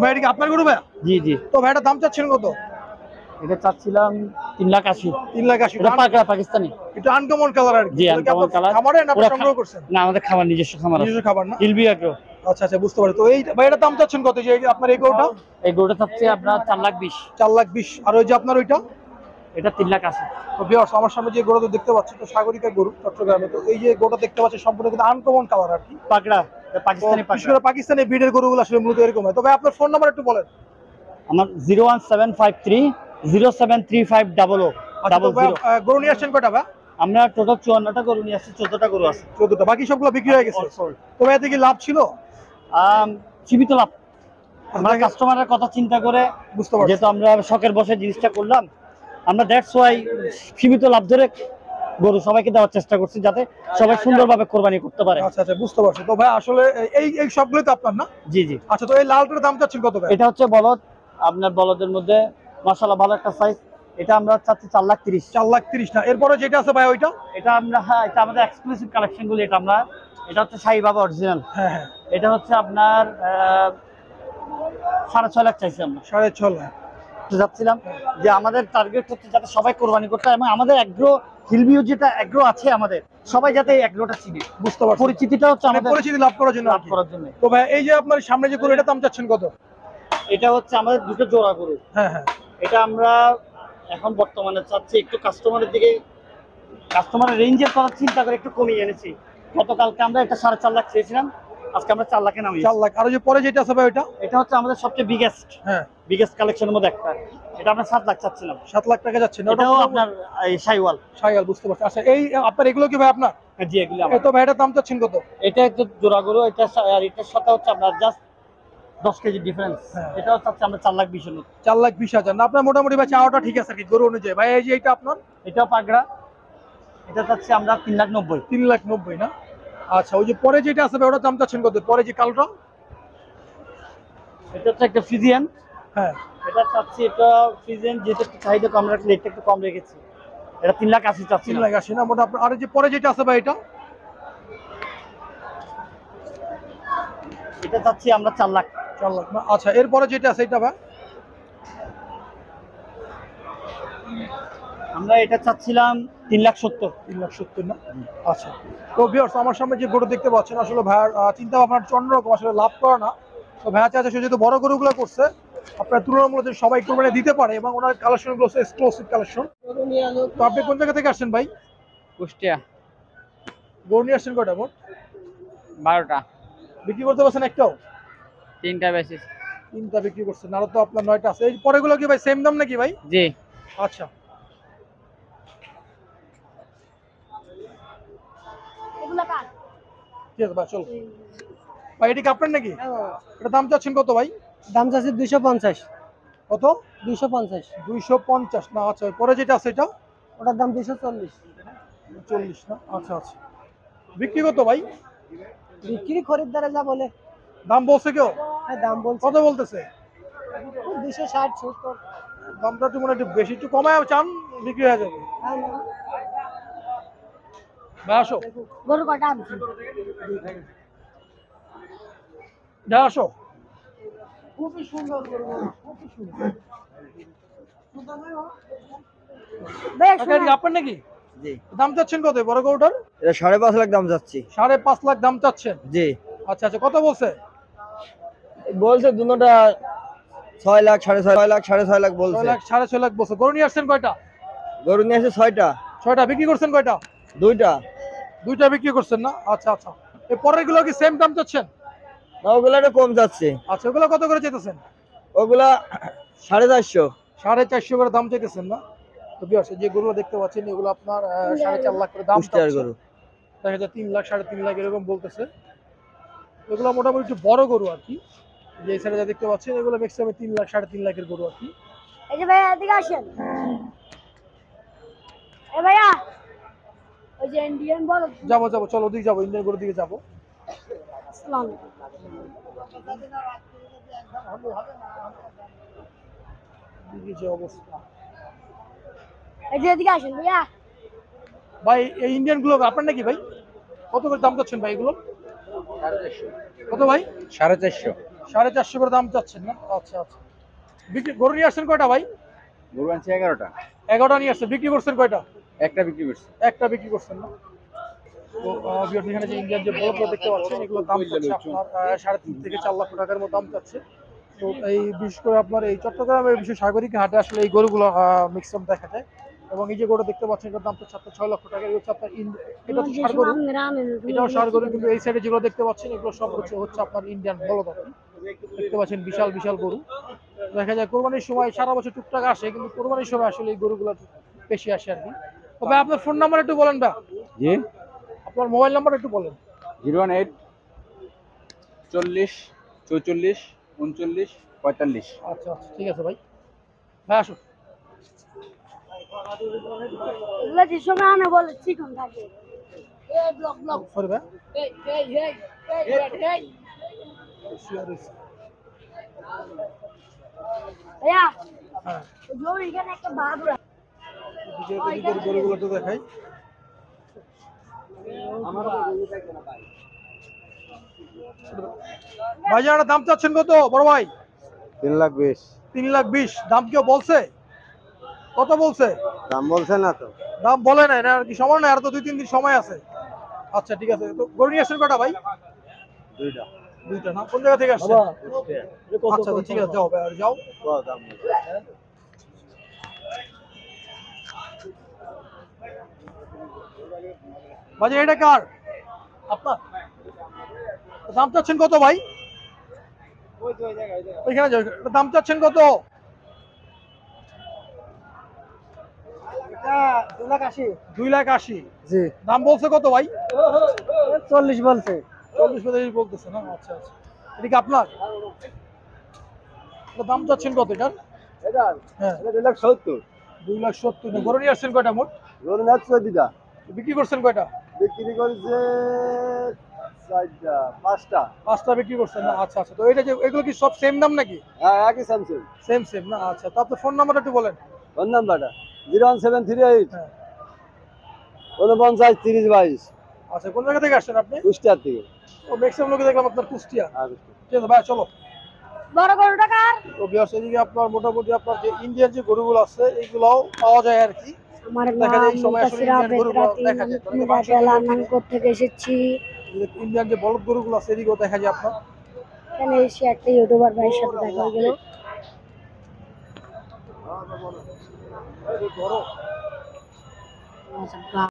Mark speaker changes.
Speaker 1: ভাই এটা কি আপনার গরু ভাই?
Speaker 2: জি জি।
Speaker 1: তো ভাই এটা দাম চাচ্ছেন কত?
Speaker 2: এটা চাচ্ছিলাম 3,80,000।
Speaker 1: 3,80,000
Speaker 2: এটা পাকড়া পাকিস্তানি।
Speaker 1: এটা আনকমন কালার আর কি।
Speaker 2: জি আনকমন কালার।
Speaker 1: খামারে না আপনি সংগ্রহ করছেন?
Speaker 2: না আমাদের খামার, নিজস্ব খামার আছে।
Speaker 1: নিজস্ব খাবার না?
Speaker 2: ইলবি এগ্রো।
Speaker 1: আচ্ছা আচ্ছা বুঝতে পারছি। তো এই ভাই এটা দাম চাচ্ছেন কত যে আপনার এই গরুটা?
Speaker 2: এই গরুটা চাচ্ছি আপনার 4,20,000।
Speaker 1: 4,20,000। আর ওই যে আপনার ওইটা?
Speaker 2: এটা 3,80,000।
Speaker 1: তো ভিউয়ার্স আমার সামনে যে গরুটা দেখতে পাচ্ছি তো সাগরিকা গরু চট্টগ্রামে। তো এই যে গরুটা দেখতে পাচ্ছি সম্পূর্ণ কিন্তু আনকমন কালার আর কি।
Speaker 2: পাকড়া, এটা পাকিস্তানি
Speaker 1: বিশেষ
Speaker 2: পাকড়া।
Speaker 1: করে পাকিস্তানি ব্রিডের গরুগুলো আসলে মূলত এরকম হয়। তবে আপনার ফোন নাম্বার একটু বলেন।
Speaker 2: আমার 01753 073500
Speaker 1: গরু নিয়ে আসছেন কয়টা ভাই?
Speaker 2: আমরা টোটাল 54টা গরু নিয়ে আসছি, 14টা গরু আছে।
Speaker 1: 14টা, বাকি সবগুলো বিক্রি হয়ে গেছে। তবে এতে কি লাভ ছিল?
Speaker 2: সীমিত লাভ। আমরা কাস্টমারের কথা চিন্তা করে
Speaker 1: বুঝতে পারছি,
Speaker 2: যেহেতু আমরা শখের বসে জিনিসটা করলাম, আমরা দ্যাটস ওয়াই সীমিত লাভ ধরে গরু সবাইকে দেওয়ার চেষ্টা করছি যাতে সবাই সুন্দরভাবে কোরবানি করতে পারে।
Speaker 1: আচ্ছা আচ্ছা বুঝতে পারছি। তো ভাই আসলে এই এই সবগুলোই তো আপনার না?
Speaker 2: জি জি।
Speaker 1: আচ্ছা তো এই লালটার দাম চাচ্ছেন কত ভাই?
Speaker 2: এটা হচ্ছে বলদ, আপনার বলদের মধ্যে মাশাআল্লাহ ভালো একটা সাইজ। এটা আমরা চাচ্ছি 4,30,000।
Speaker 1: 4,30,000 না? এরপরে যেটা আছে ভাই ওইটা?
Speaker 2: এটা আমরা, হ্যাঁ এটা আমাদের এক্সক্লুসিভ কালেকশন গুলো। এটা হচ্ছে শাহী বাবা অরিজিনাল।
Speaker 1: হ্যাঁ হ্যাঁ।
Speaker 2: এটা হচ্ছে আপনার 6.5 লাখ চাইছি আমরা।
Speaker 1: 6.5 লাখ
Speaker 2: যাচ্ছিলাম যে আমাদের টার্গেট হচ্ছে যাতে সবাই কোরবানি করতে হয় এবং আমাদের এগ্রো হিলভিউ যেটা এগ্রো আছে আমাদের সবাই যাতে এই এগ্রোটা চিনে।
Speaker 1: বুঝতে পারছি।
Speaker 2: পরিচিতিটা হচ্ছে আমাদের
Speaker 1: পরিচিতি লাভ করার জন্য
Speaker 2: লাভ করার জন্য।
Speaker 1: তো ভাই এই যে আপনার সামনে যে গরু এটা দাম চাচ্ছেন কত?
Speaker 2: এটা হচ্ছে আমাদের দুটো জোড়া গরু।
Speaker 1: হ্যাঁ হ্যাঁ।
Speaker 2: এটা আমরা এখন বর্তমানে চাচ্ছি একটু কাস্টমারের দিকে, কাস্টমারের রেঞ্জের কথা চিন্তা করে একটু কমিয়ে এনেছি। গতকালকে আমরা এটা 4.5 লাখ চেয়েছিলাম, আজকে আমরা 4 লাখে নামিয়েছি।
Speaker 1: 4 লাখ। আর যে পরে যেটা আছে ভাই ওইটা?
Speaker 2: এটা হচ্ছে আমাদের সবচেয়ে বিগেস্ট কালেকশনের মধ্যে একটা। এটা আমরা 7 লাখ চাচ্ছিলাম।
Speaker 1: 7 লাখ টাকা যাচ্ছে না?
Speaker 2: এটাও আপনার এই শাইওয়াল।
Speaker 1: শাইওয়াল, বুঝতে পারছি। আচ্ছা এই আপনার এগুলো কি ভাই আপনার?
Speaker 2: জি এগুলো আমার।
Speaker 1: তো ভাই এটার দাম চাচ্ছেন কত?
Speaker 2: এটা একটু জোড়া গরু, এটা আর এটার সাথে হচ্ছে আপনার জাস্ট 10 কেজি ডিফারেন্স। এটাও চাচ্ছি আমরা 4,20,000।
Speaker 1: 4,20,000 না? আপনার মোটামুটি ভাই চাওয়াটা ঠিক আছে কি গরু অনুযায়ী? ভাই এই যে এটা আপনার?
Speaker 2: এটাও পাগড়া, এটা চাচ্ছি আমরা 3,90,000।
Speaker 1: 3,90,000 না? আচ্ছা ওই যে পরে যেটা আছে ভাই ওটার দাম চাচ্ছেন কত? পরে যে কালোটা?
Speaker 2: এটা হচ্ছে একটা ফ্রিজিয়ান।
Speaker 1: হ্যাঁ
Speaker 2: এটা চাচ্ছি, এটা ফ্রিজিয়ান যেটা একটু চাহিদা কম রাখলে রেটটা একটু কম রেখেছি। এটা 3,80,000 চাচ্ছি।
Speaker 1: 3,80,000 না মোটা? আর যে পরে যেটা আছে ভাই এটা?
Speaker 2: এটা চাচ্ছি আমরা 4 লাখ।
Speaker 1: 4 লাখ না? আচ্ছা এরপরে যেটা আছে এটা ভাই?
Speaker 2: আমরা এটা চাচ্ছিলাম 3,70,000।
Speaker 1: 3,70,000 না? আচ্ছা তো ভিউয়ার্স আমার সামনে যে গরু দেখতে পাচ্ছেন আসলে ভাইয়ার চিন্তা ভাবনা অন্যরকম, আসলে লাভ করে না। তো ভাইয়া চাচ্ছে সে যেহেতু বড় গরুগুলো করছে আপনার তুলনামূলক সবাই কোরবানি দিতে পারে এবং ওনার কালেকশনগুলো এক্সক্লুসিভ কালেকশন। তো আপনি কোন জায়গা থেকে আসছেন ভাই?
Speaker 2: কুষ্টিয়া।
Speaker 1: গরু নিয়ে আসছেন কয়টা? মোট
Speaker 2: 12টা।
Speaker 1: বিক্রি করতে পারছেন একটাও?
Speaker 2: 3টা বেশি।
Speaker 1: 3টা বিক্রি করছেন, আরো তো আপনার 9টা আছে। এই পরেগুলো কি ভাই সেম দাম নাকি ভাই?
Speaker 2: জি।
Speaker 1: আচ্ছা ঠিক আছে ভাই চলো। ভাই এটা কি আপনার নাকি? এটা দাম চাচ্ছেন কত ভাই?
Speaker 2: দাম চাচ্ছি 250।
Speaker 1: কত?
Speaker 2: 250।
Speaker 1: 250 না? আচ্ছা পরে যেটা আছে এটা?
Speaker 2: ওটার দাম 240।
Speaker 1: 40 না? আচ্ছা আচ্ছা বিক্রি কত ভাই?
Speaker 2: বিক্রি খরিদ্দারে যা বলে।
Speaker 1: দাম বলছে কেউ?
Speaker 2: হ্যাঁ দাম বলছে।
Speaker 1: কত বলতেছে?
Speaker 2: 260 70।
Speaker 1: দামটা একটু মনে একটু বেশি, একটু কমায় চান বিক্রি হয়ে যাবে। ভাই আসো,
Speaker 2: গরু কটা আনছি?
Speaker 1: ভাই আসো।
Speaker 2: খুবই সুন্দর গরু, খুবই সুন্দর।
Speaker 1: আপনার নাকি?
Speaker 3: জি।
Speaker 1: দাম চাচ্ছেন কত বড় গরুটার?
Speaker 3: এটা 5.5 লাখ দাম যাচ্ছি।
Speaker 1: 5.5 লাখ দাম চাচ্ছেন?
Speaker 3: জি।
Speaker 1: আচ্ছা আচ্ছা কত বলছে?
Speaker 3: বলছে দুটোটা 6 লাখ 6.5 লাখ 6.5 লাখ বলছে।
Speaker 1: 6 লাখ 6.5 লাখ বলছে। গরু নিয়ে আসছেন কয়টা?
Speaker 3: গরু নিয়ে এসে 6টা।
Speaker 1: 6টা বিক্রি করছেন কয়টা?
Speaker 3: 2টা।
Speaker 1: 2টা বিক্রি করছেন না? আচ্ছা আচ্ছা এই পরের গুলো কি সেম দাম চাচ্ছেন?
Speaker 3: না ওগুলা একটু কম যাচ্ছে।
Speaker 1: আচ্ছা ওগুলো কত করে চাইতেছেন?
Speaker 3: ওগুলা 450।
Speaker 1: 450 করে দাম চাইতেছেন না? তো ভিউয়ার্স যে গরুগুলো দেখতে পাচ্ছেন এগুলো আপনার 4.5 লাখ করে দাম চাচ্ছে।
Speaker 3: গরু
Speaker 1: দেখা যায় 3 লাখ 3.5 লাখ এরকম বলতেছে। এগুলো মোটামুটি একটু বড় গরু আর কি। যে সাইডে যা দেখতে পাচ্ছেন এগুলো ম্যাক্সিমাম 3 লাখ 3.5 লাখের গরু আর কি।
Speaker 4: এই যে ভাইয়া এদিকে আসেন। এ ভাইয়া ওই যে ইন্ডিয়ান বল।
Speaker 1: যাবো যাবো চলো ওদিকে যাবো, ইন্ডিয়ান গরুর দিকে যাবো।
Speaker 4: আসসালাম।
Speaker 1: দিকে যে অবস্থা
Speaker 4: এই যে এদিকে আসেন ভাইয়া।
Speaker 1: ভাই এই ইন্ডিয়ান গুলো আপনার নাকি ভাই? কত করে দাম চাচ্ছেন ভাই এগুলো? কত ভাই?
Speaker 3: 450।
Speaker 1: 450 করে দাম চাচ্ছেন না? আচ্ছা আচ্ছা। বিক্রি গরু নিয়ে আসছেন কয়টা ভাই?
Speaker 3: গরু আনছে 11টা,
Speaker 1: 11টা নিয়ে আসছেন। বিক্রি করছেন কয়টা?
Speaker 3: একটা বিক্রি করছে।
Speaker 1: একটা বিক্রি করছেন না? তো ভিউয়ার্স এখানে যে ইন্ডিয়ান যে বড়গুলো দেখতে পাচ্ছেন এগুলোর দাম চাচ্ছে আপনার 3.5 থেকে 4 লক্ষ টাকার মতো দাম চাচ্ছে। তো এই বিশেষ করে আপনার এই চট্টগ্রামের বিশেষ সাগরিক হাটে আসলে এই গরুগুলো ম্যাক্সিমাম দেখা যায়। এবং এই যে গরু দেখতে পাচ্ছেন এটার দাম তো 6 লক্ষ টাকা। এটা হচ্ছে আপনার এটা হচ্ছে ষাঁড় গরু, এটাও ষাঁড় গরু, কিন্তু এই সাইডে যেগুলো দেখতে পাচ্ছেন এগুলো সব হচ্ছে আপনার ইন্ডিয়ান বলদ আর কি। দেখতে পাচ্ছেন বিশাল বিশাল গরু। দেখা যায় কোরবানির সময় সারা বছর টুকটাক আসে, কিন্তু কোরবানির সময় আসলে এই গরুগুলো বেশি আসে আর কি। তবে আপনার ফোন নাম্বার একটু বলেন ভাই,
Speaker 3: জি,
Speaker 1: আপনার মোবাইল নাম্বার একটু বলেন।
Speaker 3: 018 40 44 39 45।
Speaker 1: আচ্ছা আচ্ছা, ঠিক আছে ভাই। ভাই আসুন।
Speaker 4: এগুলো যে সময় আনে বলে চিকন থাকে। এই ব্লক ব্লক
Speaker 1: সরি ভাই।
Speaker 4: এই এই এই এই ভাইয়া
Speaker 1: হ্যাঁ,
Speaker 4: ওই এখানে একটা বাবুরা
Speaker 1: এদিকের গরুগুলো তো দেখাই। ভাই যারা দাম চাচ্ছেন কত বড় ভাই?
Speaker 3: 3,20,000।
Speaker 1: 3,20,000 দাম কেউ বলছে? কত বলছে?
Speaker 3: দাম বলছে না তো।
Speaker 1: দাম বলে নাই না আর কি, সময় নাই, আর তো 2-3 দিন সময় আছে। আচ্ছা ঠিক আছে। তো গরু নিয়ে আসছেন কটা ভাই?
Speaker 3: দুইটা।
Speaker 1: দুইটা না? কোন জায়গা থেকে আসছেন? আচ্ছা আচ্ছা, ঠিক আছে, যাও ভাই, আর যাও। বাজে এটা কার? আপনার? দাম চাচ্ছেন কত ভাই? ওইখানে যাও। এটা দাম চাচ্ছেন কত? 2,80,000।
Speaker 3: জি,
Speaker 1: দাম বলছে কত ভাই?
Speaker 3: 40 বলছে।
Speaker 1: 40-45 বলতেছে না? আচ্ছা আচ্ছা। এটা কি আপনার? এটা দাম চাচ্ছেন কত এটার?
Speaker 3: এটা
Speaker 1: হ্যাঁ,
Speaker 3: 2,70,000।
Speaker 1: 2,70,000 না? গরু নিয়ে আসছেন কয়টা মোট?
Speaker 3: গরু না 14টা।
Speaker 1: বিক্রি করছেন কয়টা?
Speaker 3: বিক্রি করছে 4টা, 5টা।
Speaker 1: 5টা বিক্রি করছেন না? আচ্ছা আচ্ছা। তো এটা যে এগুলো কি সব সেম দাম নাকি?
Speaker 3: হ্যাঁ, একই স্যামসুং।
Speaker 1: সেম সেম না? আচ্ছা। তো আপনার ফোন নাম্বারটা একটু বলেন।
Speaker 3: ফোন নাম্বারটা 01738
Speaker 1: হ্যাঁ।
Speaker 3: 49 30 22।
Speaker 1: আচ্ছা, কোন জায়গা থেকে আসছেন আপনি?
Speaker 3: কুষ্টিয়ার থেকে।
Speaker 1: ও ম্যাক্সিমাম লোকে দেখলাম আপনার কুষ্টিয়া।
Speaker 3: আর
Speaker 1: ঠিক আছে ভাই, চলো।
Speaker 4: বড় বড় টাকার
Speaker 1: তো ভিউয়ার্স এদিকে আপনার মোটামুটি আপনার যে ইন্ডিয়ান যে গরুগুলো আছে এইগুলাও পাওয়া যায় আর কি।
Speaker 4: আমার
Speaker 1: দেখা যায়
Speaker 4: নাম
Speaker 1: এই সময় আসলে
Speaker 4: মুতাসিরা
Speaker 1: ইন্ডিয়ান গরুগুলো
Speaker 4: বেদরাতি,
Speaker 1: দেখা যায়।
Speaker 4: আমি রাজালা নানকোট থেকে এসেছি।
Speaker 1: ইন্ডিয়ান যে বলদ গরুগুলো আছে এদিকেও দেখা যায় আপনার।
Speaker 4: এখানে এসে একটা ইউটিউবার ভাইয়ের সাথে দেখা হয়ে গেল। আচ্ছা,